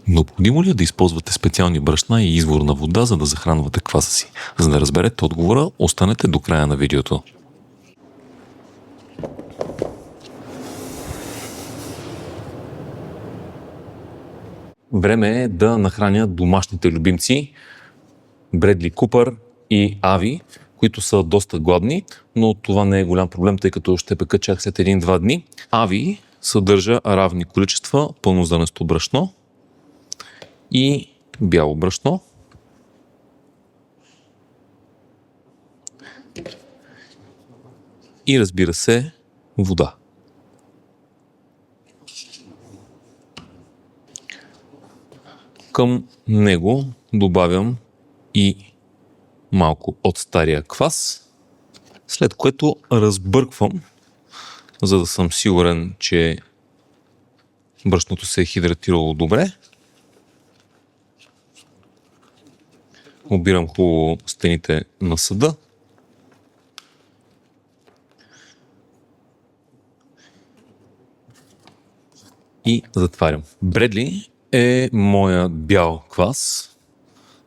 Необходимо ли е да използвате специални брашна и изворна вода, за да захранвате кваса си? За да разберете отговора, останете до края на видеото. Време е да нахраня домашните любимци Бредли Купър и Ави, които са доста гладни, но това не е голям проблем, тъй като ще пека чак след 1-2 дни. Ави съдържа равни количества пълнозърнесто брашно и бяло брашно. И разбира се, вода. Към него добавям и малко от стария квас, след което разбърквам, за да съм сигурен, че брашното се е хидратирало добре. Обирам хубаво стените на съда. И затварям. Бредли е моя бял квас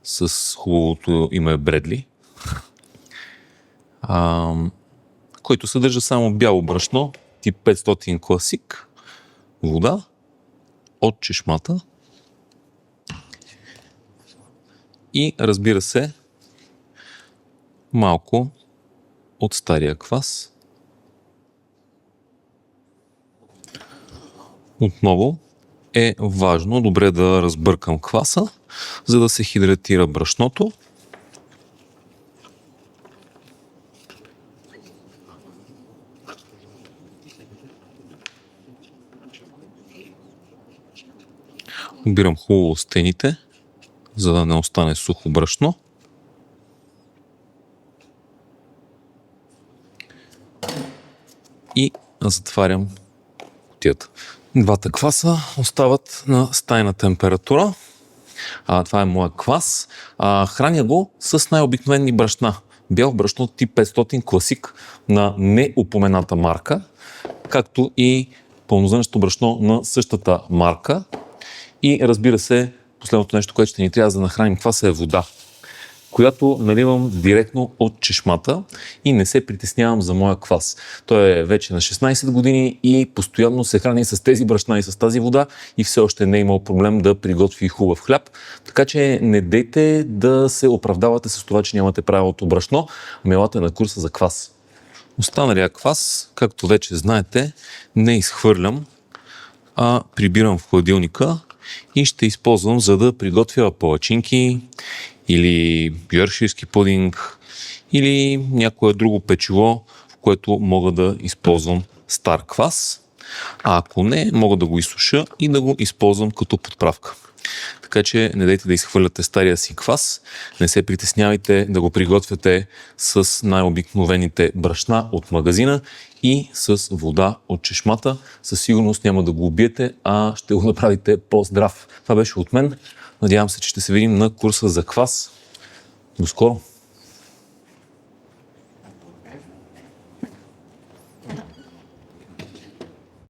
с хубавото име Бредли, който съдържа само бяло брашно, тип 500 класик, вода от чешмата и, разбира се, малко от стария квас. Отново е важно добре да разбъркам кваса, за да се хидратира брашното. Обирам хубаво стените, за да не остане сухо брашно. И затварям кутията. Двата кваса остават на стайна температура. Това е моя квас. Храня го с най-обикновени брашна. Бял брашно тип 500 класик на неупомената марка, както и пълнозърнесто брашно на същата марка. И, разбира се, последното нещо, което ще ни трябва за да нахраним кваса, е вода, която наливам директно от чешмата и не се притеснявам за моя квас. Той е вече на 16 години и постоянно се храни с тези брашна и с тази вода и все още не е имал проблем да приготви хубав хляб. Така че не дейте да се оправдавате с това, че нямате правилното брашно, елате на курса за квас. Останалия квас, както вече знаете, не изхвърлям, а прибирам в хладилника и ще използвам, за да приготвя палачинки или йоркширски пудинг или някое друго печиво, в което мога да използвам стар квас. А ако не, мога да го изсуша и да го използвам като подправка. Така че не дайте да изхвърляте стария си квас, не се притеснявайте да го приготвяте с най-обикновените брашна от магазина и с вода от чешмата. Със сигурност няма да го убиете, а ще го направите по-здрав. Това беше от мен. Надявам се, че ще се видим на курса за квас. До скоро!